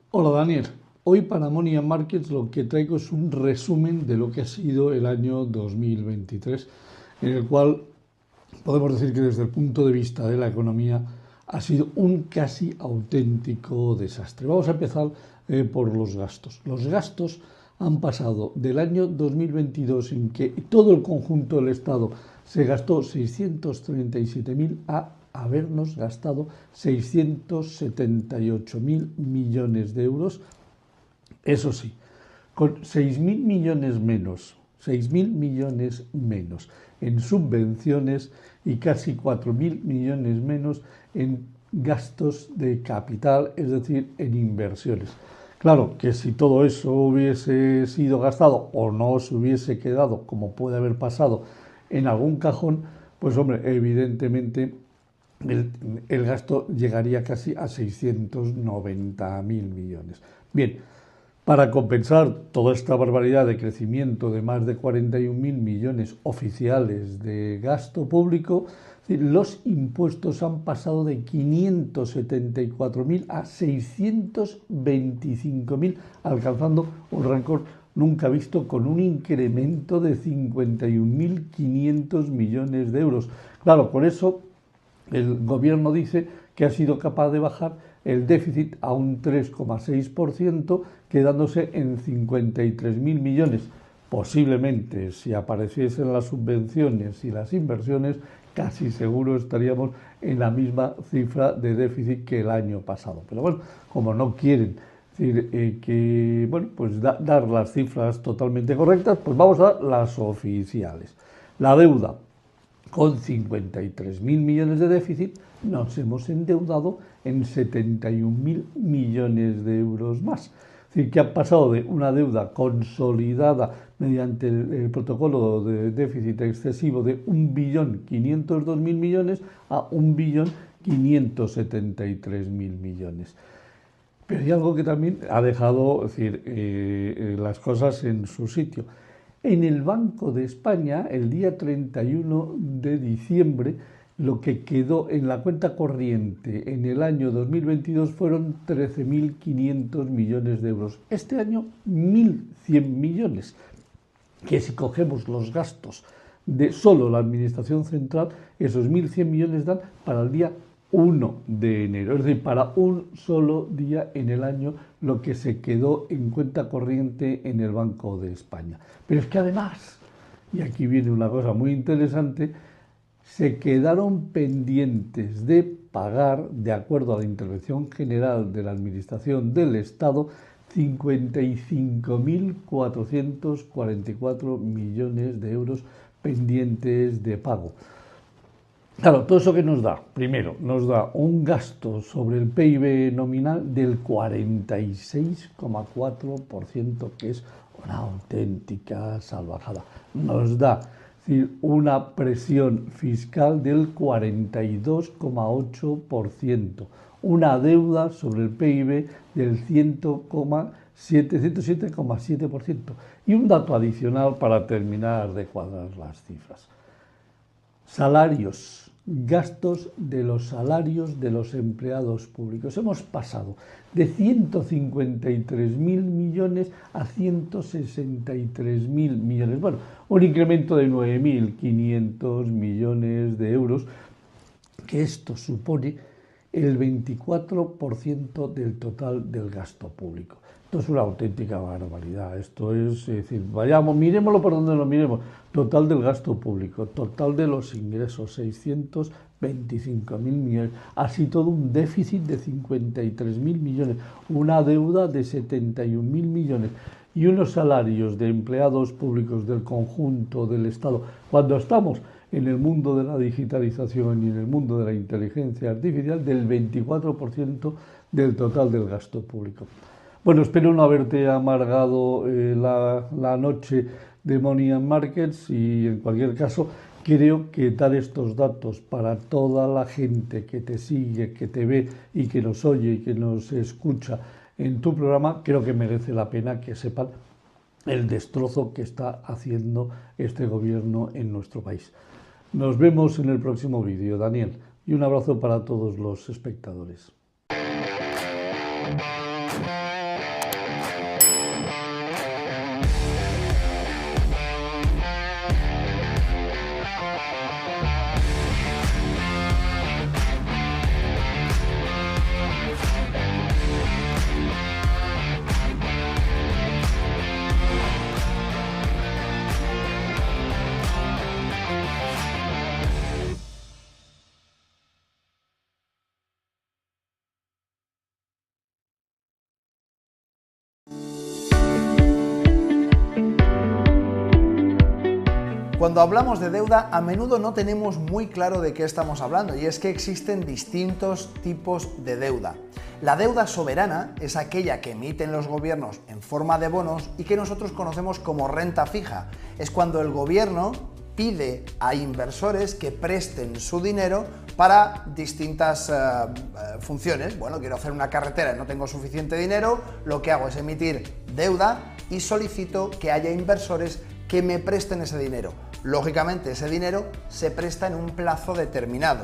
Hola Daniel. Hoy para Money and Markets lo que traigo es un resumen de lo que ha sido el año 2023, en el cual podemos decir que desde el punto de vista de la economía ha sido un casi auténtico desastre. Vamos a empezar por los gastos. Los gastos han pasado del año 2022, en que todo el conjunto del Estado se gastó 637.000, a habernos gastado 678.000 millones de euros. Eso sí, con 6.000 millones menos, 6.000 millones menos en subvenciones y casi 4.000 millones menos en gastos de capital, es decir, en inversiones. Claro que si todo eso hubiese sido gastado o no se hubiese quedado, como puede haber pasado, en algún cajón, pues hombre, evidentemente el gasto llegaría casi a 690.000 millones. Bien, para compensar toda esta barbaridad de crecimiento de más de 41.000 millones oficiales de gasto público, los impuestos han pasado de 574.000 a 625.000, alcanzando un récord nunca visto, con un incremento de 51.500 millones de euros. Claro, por eso el gobierno dice que ha sido capaz de bajar el déficit a un 3,6%, quedándose en 53.000 millones. Posiblemente, si apareciesen las subvenciones y las inversiones, casi seguro estaríamos en la misma cifra de déficit que el año pasado. Pero bueno, como no quieren decir dar las cifras totalmente correctas, pues vamos a las oficiales. La deuda, con 53.000 millones de déficit, nos hemos endeudado en 71.000 millones de euros más. Es decir, que ha pasado de una deuda consolidada mediante el protocolo de déficit excesivo de 1.502.000 millones a 1.573.000 millones. Pero hay algo que también ha dejado las cosas en su sitio. En el Banco de España, el día 31 de diciembre, lo que quedó en la cuenta corriente en el año 2022 fueron 13.500 millones de euros. Este año, 1.100 millones, que si cogemos los gastos de solo la Administración Central, esos 1.100 millones dan para el día 1 de enero, es decir, para un solo día en el año lo que se quedó en cuenta corriente en el Banco de España. Pero es que además, y aquí viene una cosa muy interesante, se quedaron pendientes de pagar, de acuerdo a la intervención general de la Administración del Estado, 55.444 millones de euros pendientes de pago. Claro, todo eso que nos da, primero, nos da un gasto sobre el PIB nominal del 46,4%, que es una auténtica salvajada. Nos da una presión fiscal del 42,8%, una deuda sobre el PIB del 107,7% y un dato adicional para terminar de cuadrar las cifras. Salarios, gastos de los salarios de los empleados públicos. Hemos pasado de 153.000 millones a 163.000 millones. Bueno, un incremento de 9.500 millones de euros, que esto supone el 24% del total del gasto público. Esto es una auténtica barbaridad. Esto es decir, vayamos, miremoslo por donde lo miremos. Total del gasto público, total de los ingresos, 625.000 millones. Así todo un déficit de 53.000 millones, una deuda de 71.000 millones y unos salarios de empleados públicos del conjunto del Estado. Cuando estamos en el mundo de la digitalización y en el mundo de la inteligencia artificial, del 24% del total del gasto público. Bueno, espero no haberte amargado la noche de Money and Markets, y en cualquier caso creo que dar estos datos para toda la gente que te sigue, que te ve y que nos oye y que nos escucha en tu programa, creo que merece la pena que sepan el destrozo que está haciendo este gobierno en nuestro país. Nos vemos en el próximo vídeo, Daniel, y un abrazo para todos los espectadores. Cuando hablamos de deuda, a menudo no tenemos muy claro de qué estamos hablando, y es que existen distintos tipos de deuda. La deuda soberana es aquella que emiten los gobiernos en forma de bonos y que nosotros conocemos como renta fija. Es cuando el gobierno pide a inversores que presten su dinero para distintas funciones. Bueno, quiero hacer una carretera y no tengo suficiente dinero, lo que hago es emitir deuda y solicito que haya inversores que me presten ese dinero. Lógicamente, ese dinero se presta en un plazo determinado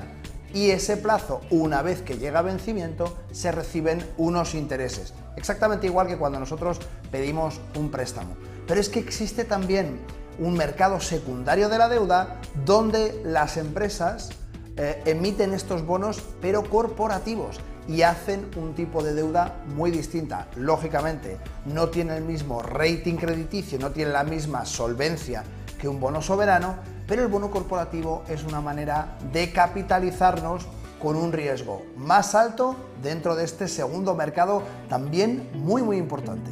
y ese plazo, una vez que llega a vencimiento, se reciben unos intereses. Exactamente igual que cuando nosotros pedimos un préstamo. Pero es que existe también un mercado secundario de la deuda donde las empresas emiten estos bonos, pero corporativos, y hacen un tipo de deuda muy distinta. Lógicamente, no tiene el mismo rating crediticio, no tiene la misma solvencia que un bono soberano, pero el bono corporativo es una manera de capitalizarnos con un riesgo más alto dentro de este segundo mercado, también muy importante.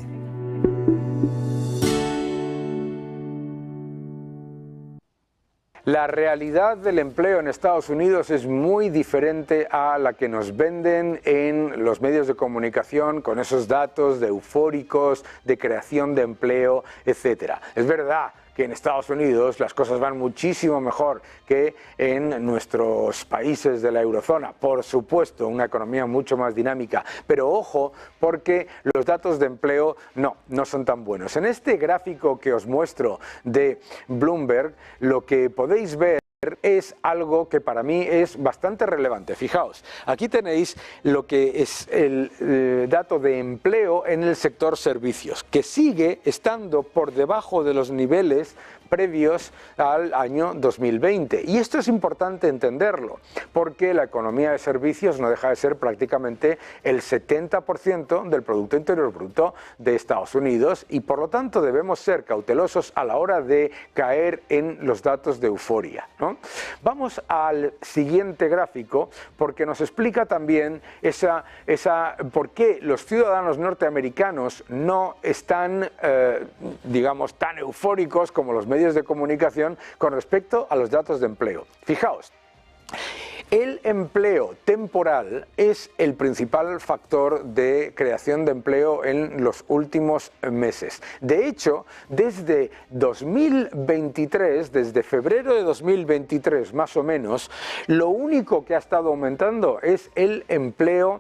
La realidad del empleo en Estados Unidos es muy diferente a la que nos venden en los medios de comunicación con esos datos de eufóricos, de creación de empleo, etc. Es verdad que en Estados Unidos las cosas van muchísimo mejor que en nuestros países de la eurozona. Por supuesto, una economía mucho más dinámica, pero ojo, porque los datos de empleo no son tan buenos. En este gráfico que os muestro de Bloomberg, lo que podéis ver es algo que para mí es bastante relevante. Fijaos, aquí tenéis lo que es el dato de empleo en el sector servicios, que sigue estando por debajo de los niveles previos al año 2020. Y esto es importante entenderlo, porque la economía de servicios no deja de ser prácticamente el 70% del Producto Interior Bruto de Estados Unidos, y por lo tanto debemos ser cautelosos a la hora de caer en los datos de euforia, ¿no? Vamos al siguiente gráfico, porque nos explica también por qué los ciudadanos norteamericanos no están, digamos, tan eufóricos como los medios de comunicación con respecto a los datos de empleo. Fijaos, el empleo temporal es el principal factor de creación de empleo en los últimos meses. De hecho, desde 2023, desde febrero de 2023 más o menos, lo único que ha estado aumentando es el empleo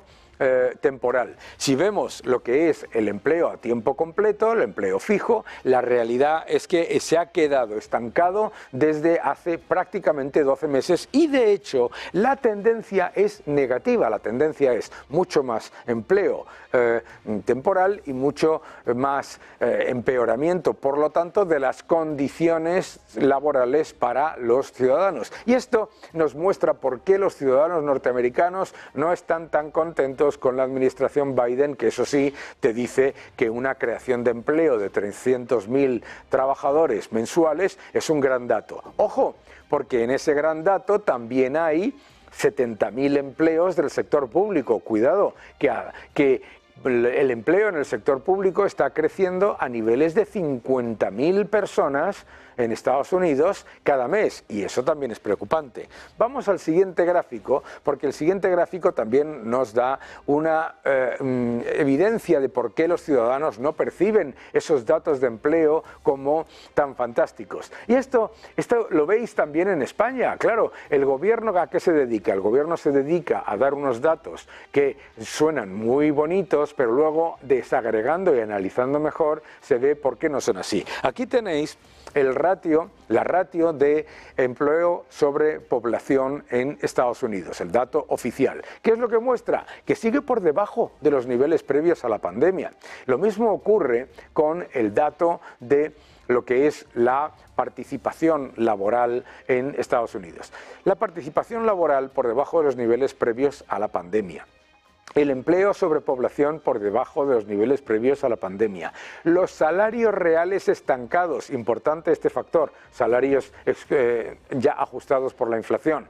temporal. Si vemos lo que es el empleo a tiempo completo, el empleo fijo, la realidad es que se ha quedado estancado desde hace prácticamente 12 meses y de hecho la tendencia es negativa, la tendencia es mucho más empleo temporal y mucho más empeoramiento, por lo tanto, de las condiciones laborales para los ciudadanos. Y esto nos muestra por qué los ciudadanos norteamericanos no están tan contentos con la administración Biden, que eso sí te dice que una creación de empleo de 300.000 trabajadores mensuales es un gran dato. Ojo, porque en ese gran dato también hay 70.000 empleos del sector público. Cuidado, que el empleo en el sector público está creciendo a niveles de 50.000 personas en Estados Unidos cada mes, y eso también es preocupante. Vamos al siguiente gráfico, porque el siguiente gráfico también nos da una evidencia de por qué los ciudadanos no perciben esos datos de empleo como tan fantásticos. Y esto lo veis también en España. Claro, el gobierno, ¿a qué se dedica? El gobierno se dedica a dar unos datos que suenan muy bonitos, pero luego desagregando y analizando mejor se ve por qué no son así. Aquí tenéis la ratio de empleo sobre población en Estados Unidos, el dato oficial. ¿Qué es lo que muestra? Que sigue por debajo de los niveles previos a la pandemia. Lo mismo ocurre con el dato de lo que es la participación laboral en Estados Unidos. La participación laboral por debajo de los niveles previos a la pandemia. El empleo sobre población por debajo de los niveles previos a la pandemia. Los salarios reales estancados, importante este factor, salarios ya ajustados por la inflación.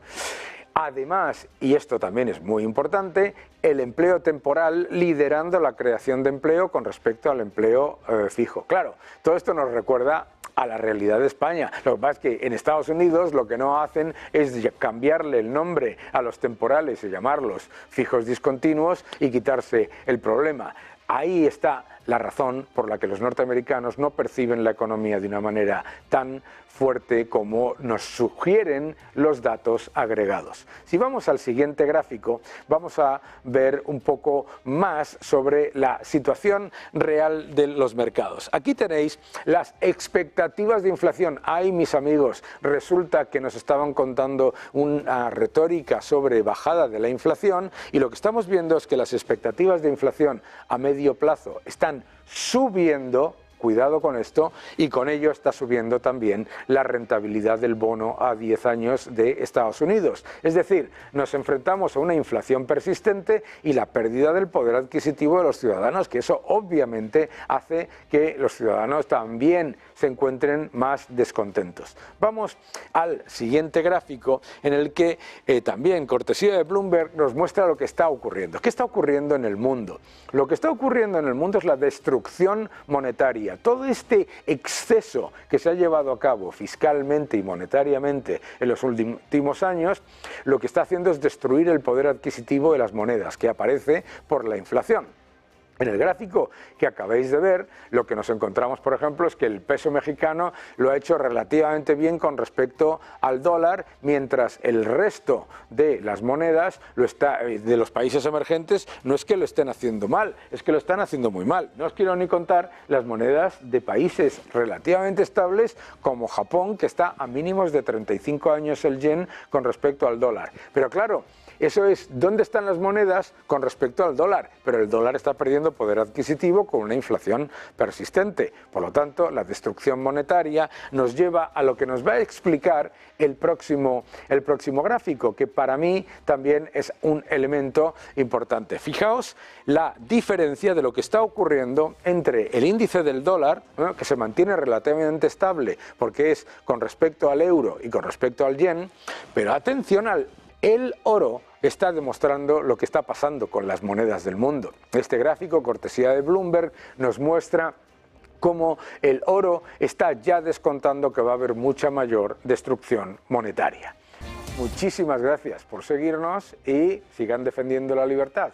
Además, y esto también es muy importante, el empleo temporal liderando la creación de empleo con respecto al empleo fijo. Claro, todo esto nos recuerda a la realidad de España. Lo que pasa es que en Estados Unidos lo que no hacen es cambiarle el nombre a los temporales y llamarlos fijos discontinuos y quitarse el problema. Ahí está la razón por la que los norteamericanos no perciben la economía de una manera tan fuerte como nos sugieren los datos agregados. Si vamos al siguiente gráfico, vamos a ver un poco más sobre la situación real de los mercados. Aquí tenéis las expectativas de inflación. Ay, mis amigos, resulta que nos estaban contando una retórica sobre bajada de la inflación y lo que estamos viendo es que las expectativas de inflación a medio plazo están subiendo. Cuidado con esto, y con ello está subiendo también la rentabilidad del bono a 10 años de Estados Unidos. Es decir, nos enfrentamos a una inflación persistente y la pérdida del poder adquisitivo de los ciudadanos, que eso obviamente hace que los ciudadanos también se encuentren más descontentos. Vamos al siguiente gráfico en el que también, cortesía de Bloomberg, nos muestra lo que está ocurriendo. ¿Qué está ocurriendo en el mundo? Lo que está ocurriendo en el mundo es la destrucción monetaria. Todo este exceso que se ha llevado a cabo fiscalmente y monetariamente en los últimos años, lo que está haciendo es destruir el poder adquisitivo de las monedas, que aparece por la inflación. En el gráfico que acabáis de ver, lo que nos encontramos, por ejemplo, es que el peso mexicano lo ha hecho relativamente bien con respecto al dólar, mientras el resto de las monedas de los países emergentes no es que lo estén haciendo mal, es que lo están haciendo muy mal. No os quiero ni contar las monedas de países relativamente estables como Japón, que está a mínimos de 35 años el yen con respecto al dólar. Pero claro, eso es dónde están las monedas con respecto al dólar, pero el dólar está perdiendo poder adquisitivo con una inflación persistente. Por lo tanto, la destrucción monetaria nos lleva a lo que nos va a explicar el próximo gráfico, que para mí también es un elemento importante. Fijaos la diferencia de lo que está ocurriendo entre el índice del dólar, que se mantiene relativamente estable porque es con respecto al euro y con respecto al yen, pero atención el oro está demostrando lo que está pasando con las monedas del mundo. Este gráfico, cortesía de Bloomberg, nos muestra cómo el oro está ya descontando que va a haber mucha mayor destrucción monetaria. Muchísimas gracias por seguirnos y sigan defendiendo la libertad.